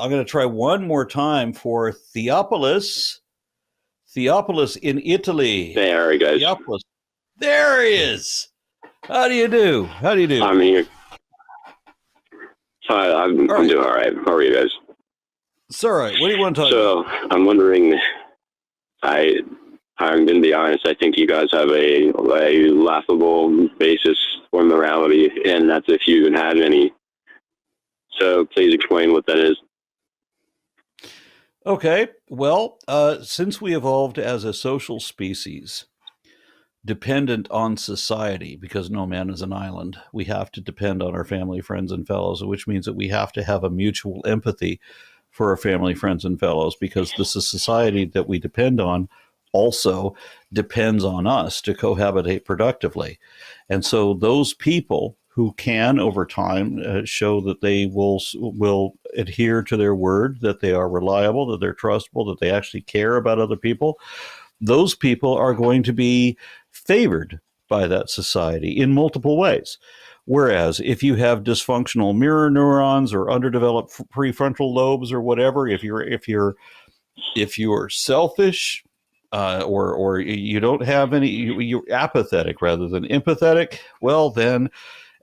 I'm going to try one more time for Theopolis. Theopolis in Italy. There he goes. Theopolis. There he is. How do you do? How do you do? I'm here. Hi, I'm doing all right. How are you guys? It's all right. What do you want to talk about? So, I'm wondering, I'm going to be honest, I think you guys have a laughable basis for morality, and that's if you even have any. So, please explain what that is. Okay. Well, since we evolved as a social species, dependent on society, because no man is an island, we have to depend on our family, friends, and fellows, which means that we have to have a mutual empathy for our family, friends, and fellows, because this is society that we depend on also depends on us to cohabitate productively. And so those people who can, over time, show that they will adhere to their word, that they are reliable, that they're trustable, that they actually care about other people, those people are going to be favored by that society in multiple ways. Whereas if you have dysfunctional mirror neurons or underdeveloped prefrontal lobes or whatever, if you're selfish, or you don't have any, you're apathetic rather than empathetic, well, then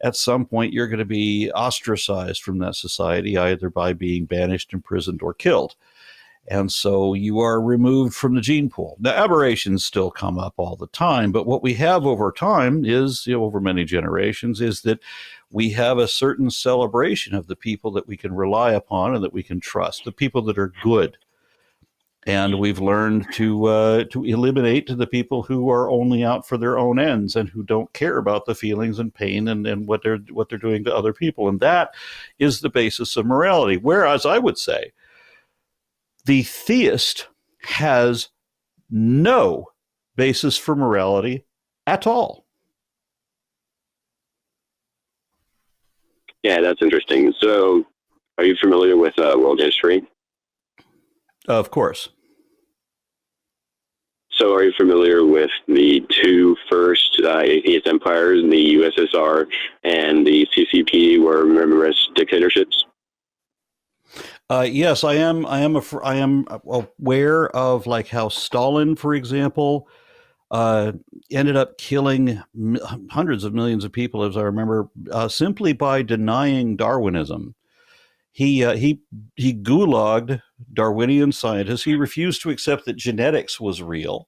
at some point you're going to be ostracized from that society, either by being banished, imprisoned, or killed. And so you are removed from the gene pool. Now, aberrations still come up all the time, but what we have over time is, over many generations, is that we have a certain celebration of the people that we can rely upon and that we can trust, the people that are good. And we've learned to eliminate the people who are only out for their own ends and who don't care about the feelings and pain and what they're doing to other people. And that is the basis of morality. Whereas I would say the theist has no basis for morality at all. Yeah, that's interesting. So, are you familiar with world history? Of course. So, are you familiar with the two first atheist empires, the USSR and the CCP, were murderous dictatorships? Yes, I am aware of, like, how Stalin, for example, ended up killing hundreds of millions of people, as I remember, simply by denying Darwinism. He gulagged Darwinian scientists. He refused to accept that genetics was real.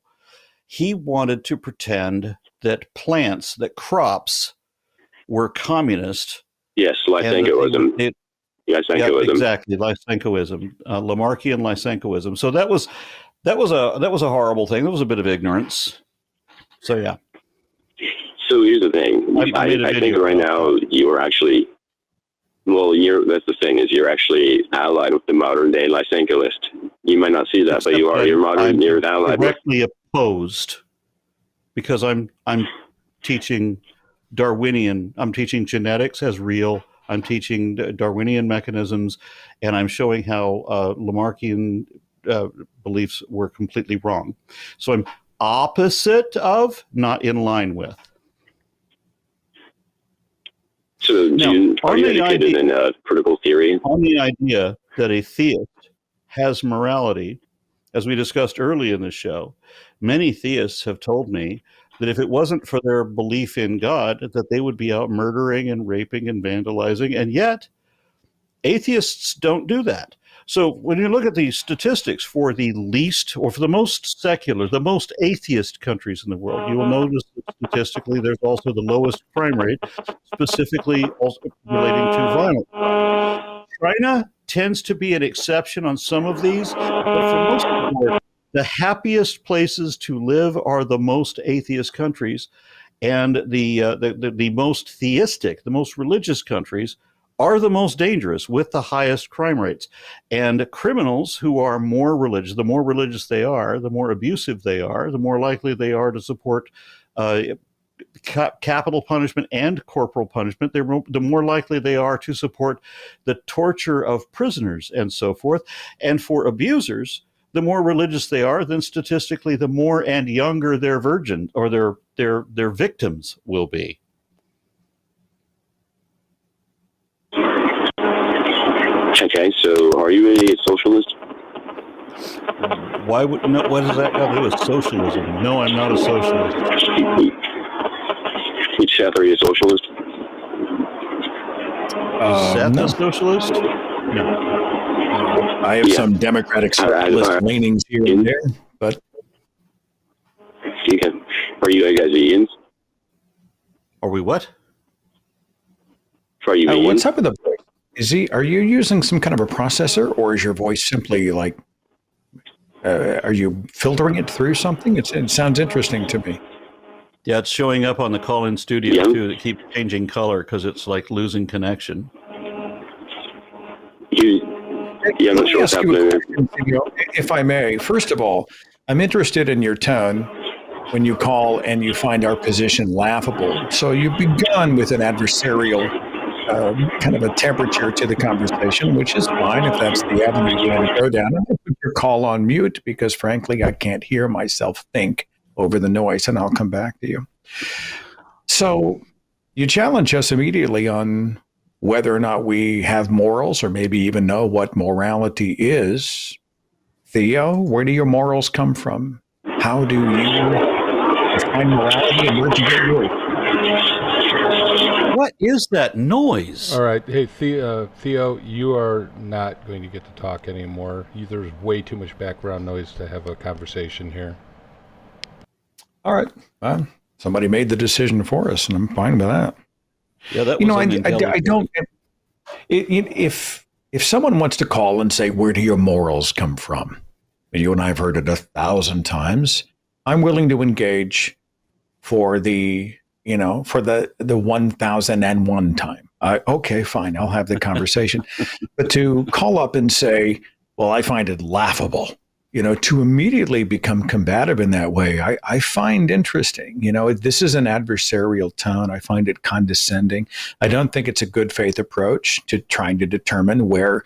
He wanted to pretend that crops were communist. Yes, Lysenkoism. Yeah, exactly, Lysenkoism, Lamarckian Lysenkoism. So that was a horrible thing. That was a bit of ignorance. So yeah. So here's the thing. I think right now you are actually, that's the thing, is you're actually allied with the modern day Lysenkoist. You might not see that, but you are. You're allied. Directly opposed, because I'm teaching Darwinian. I'm teaching genetics as real. I'm teaching Darwinian mechanisms, and I'm showing how Lamarckian beliefs were completely wrong. So I'm opposite of, not in line with. So are you educated in critical theory? On the idea that a theist has morality, as we discussed early in the show, many theists have told me that if it wasn't for their belief in God, that they would be out murdering and raping and vandalizing. And yet, atheists don't do that. So when you look at the statistics for the least, or for the most secular, the most atheist countries in the world, you will notice that statistically there's also the lowest crime rate, specifically also relating to violence. China tends to be an exception on some of these, but for most of the world, the happiest places to live are the most atheist countries, and the most theistic, the most religious countries are the most dangerous, with the highest crime rates. And criminals who are more religious, the more religious they are, the more abusive they are, the more likely they are to support capital punishment and corporal punishment. The more likely they are to support the torture of prisoners and so forth. And for abusers, the more religious they are, then statistically, the more and younger their virgin or their victims will be. Okay, so are you a socialist? What does that got to do with socialism? No, I'm not a socialist. Seth, are you a socialist? Seth No. a socialist? No. I have some democratic socialist leanings here and there, but are you guys Ians? Are we what? Are you Ians? what's up with the voice? Are you using some kind of a processor, or is your voice simply like? Are you filtering it through something? It sounds interesting to me. Yeah, it's showing up on the call-in studio too. That keeps changing color because it's like losing connection. I'm not sure what's happening. If I may, first of all, I'm interested in your tone when you call and you find our position laughable. So you've begun with an adversarial kind of a temperature to the conversation, which is fine if that's the avenue you want to go down. I'll put your call on mute because, frankly, I can't hear myself think over the noise, and I'll come back to you. So you challenge us immediately on whether or not we have morals or maybe even know what morality is. Theo, where do your morals come from? How do you define morality, and where'd you get yours? What is that noise? All right. Hey, Theo, you are not going to get to talk anymore. There's way too much background noise to have a conversation here. All right. Well, somebody made the decision for us, and I'm fine with that. Yeah, that was I don't. If someone wants to call and say, "Where do your morals come from?" You and I have heard it 1,000 times. I'm willing to engage for the 1,001 time. Okay, fine. I'll have the conversation. But to call up and say, "Well, I find it laughable," to immediately become combative in that way, I find interesting. This is an adversarial tone. I find it condescending. I don't think it's a good faith approach to trying to determine where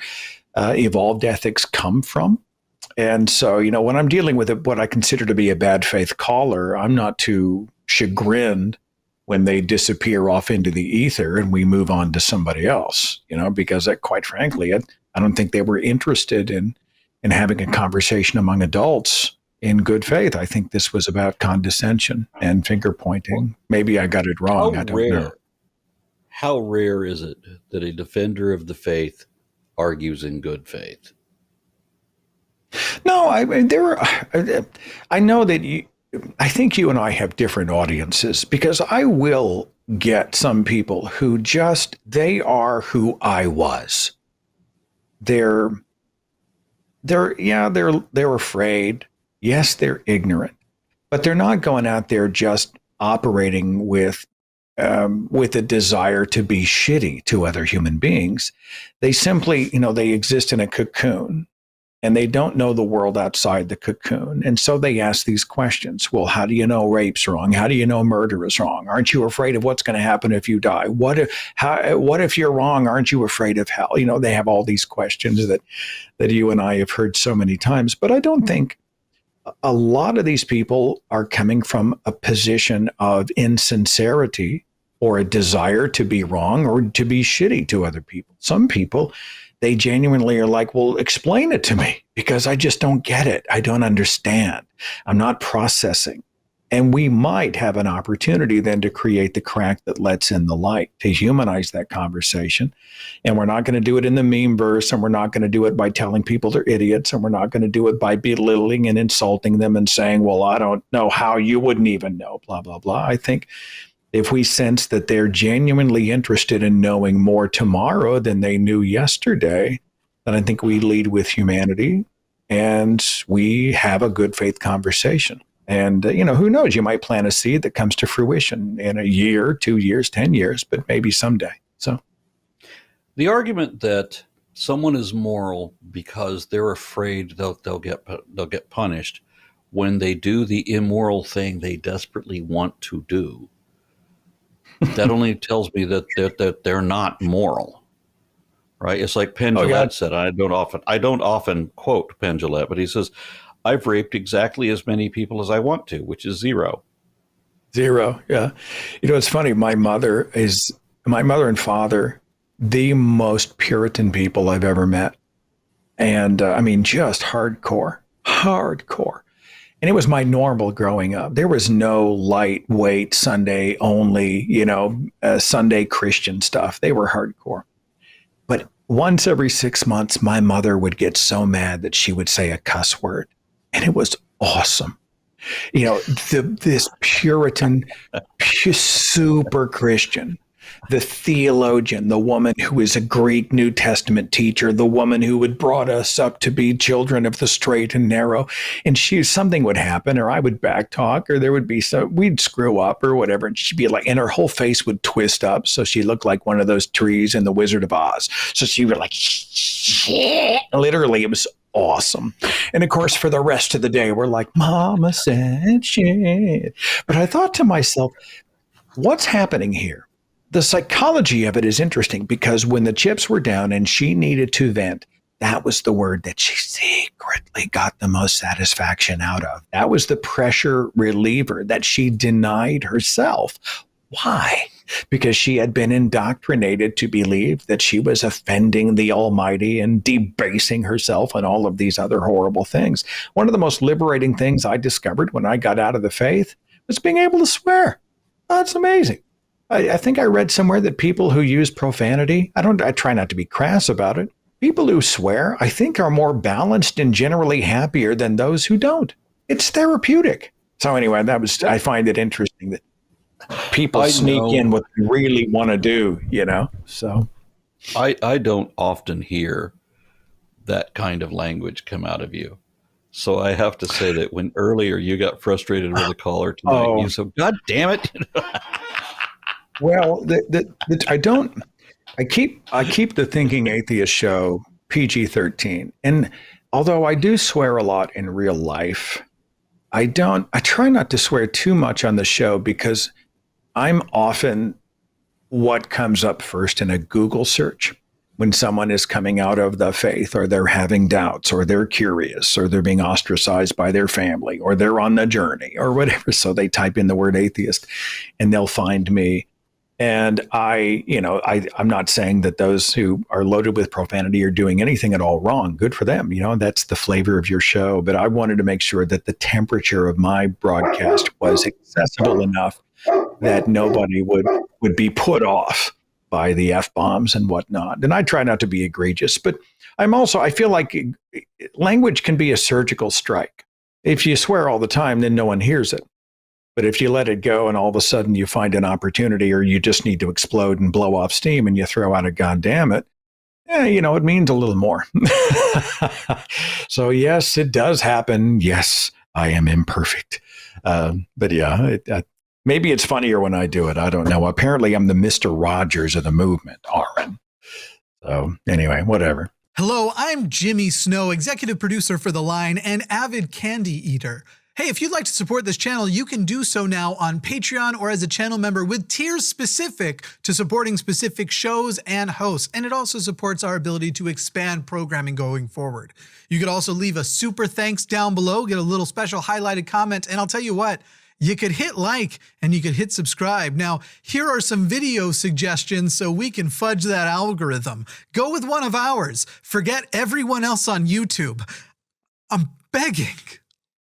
evolved ethics come from. And so, when I'm dealing with what I consider to be a bad faith caller, I'm not too chagrined when they disappear off into the ether and we move on to somebody else, because quite frankly, I don't think they were interested in having a conversation among adults in good faith. I think this was about condescension and finger pointing. Maybe I got it wrong. I don't know. How rare is it that a defender of the faith argues in good faith? No, I know that I think you and I have different audiences, because I will get some people who they are who I was. They're afraid. Yes, they're ignorant, but they're not going out there just operating with a desire to be shitty to other human beings. They simply, they exist in a cocoon and they don't know the world outside the cocoon. And so they ask these questions. Well, how do you know rape's wrong? How do you know murder is wrong? Aren't you afraid of what's going to happen if you die? What if you're wrong? Aren't you afraid of hell? They have all these questions that you and I have heard so many times. But I don't think a lot of these people are coming from a position of insincerity or a desire to be wrong or to be shitty to other people. Some people, they genuinely are like, well, explain it to me, because I just don't get it. I don't understand. I'm not processing. And we might have an opportunity then to create the crack that lets in the light, to humanize that conversation. And we're not going to do it in the meme verse, and we're not going to do it by telling people they're idiots, and we're not going to do it by belittling and insulting them and saying, well, I don't know how, you wouldn't even know, blah, blah, blah. I think if we sense that they're genuinely interested in knowing more tomorrow than they knew yesterday, then I think we lead with humanity and we have a good faith conversation. And, who knows, you might plant a seed that comes to fruition in a year, 2 years, 10 years, but maybe someday. So the argument that someone is moral because they're afraid they'll get punished when they do the immoral thing they desperately want to do, that only tells me that they're not moral, right? It's like Penn Jillette said. I don't often quote Penn Jillette, but he says, "I've raped exactly as many people as I want to," which is zero. Zero, yeah. It's funny. My mother and father the most Puritan people I've ever met. And I mean, just hardcore. And it was my normal growing up. There was no lightweight Sunday only, Sunday Christian stuff. They were hardcore. But once every 6 months, my mother would get so mad that she would say a cuss word. And it was awesome. This Puritan, super Christian, the theologian, the woman who is a Greek New Testament teacher, the woman who had brought us up to be children of the straight and narrow. And something would happen, or I would backtalk, or there would be we'd screw up or whatever. And she'd be like, and her whole face would twist up. So she looked like one of those trees in The Wizard of Oz. So she would like, shit. Literally, it was awesome. And of course, for the rest of the day, we're like, Mama said shit. But I thought to myself, what's happening here? The psychology of it is interesting because when the chips were down and she needed to vent, that was the word that she secretly got the most satisfaction out of. That was the pressure reliever that she denied herself. Why? Because she had been indoctrinated to believe that she was offending the Almighty and debasing herself and all of these other horrible things. One of the most liberating things I discovered when I got out of the faith was being able to swear. That's amazing. I think I read somewhere that people who use profanity, I try not to be crass about it. People who swear, I think, are more balanced and generally happier than those who don't. It's therapeutic. So anyway, I find it interesting that people sneak in what they really want to do, So I don't often hear that kind of language come out of you. So I have to say that when earlier you got frustrated with a caller tonight, you said, God damn it. Well, I keep the Thinking Atheist show PG-13. And although I do swear a lot in real life, I try not to swear too much on the show because I'm often what comes up first in a Google search when someone is coming out of the faith, or they're having doubts, or they're curious, or they're being ostracized by their family, or they're on the journey, or whatever. So they type in the word atheist and they'll find me. And I'm not saying that those who are loaded with profanity are doing anything at all wrong. Good for them. That's the flavor of your show. But I wanted to make sure that the temperature of my broadcast was accessible enough that nobody would be put off by the F-bombs and whatnot. And I try not to be egregious, but I feel like language can be a surgical strike. If you swear all the time, then no one hears it. But if you let it go and all of a sudden you find an opportunity, or you just need to explode and blow off steam and you throw out a God damn it, it means a little more. So yes, it does happen. Yes, I am imperfect. But yeah, maybe it's funnier when I do it. I don't know. Apparently I'm the Mr. Rogers of the movement, Aron. So anyway, whatever. Hello, I'm Jimmy Snow, executive producer for The Line and avid candy eater. Hey, if you'd like to support this channel, you can do so now on Patreon or as a channel member with tiers specific to supporting specific shows and hosts. And it also supports our ability to expand programming going forward. You could also leave a super thanks down below, get a little special highlighted comment, and I'll tell you what, you could hit like and you could hit subscribe. Now, here are some video suggestions so we can fudge that algorithm. Go with one of ours. Forget everyone else on YouTube. I'm begging.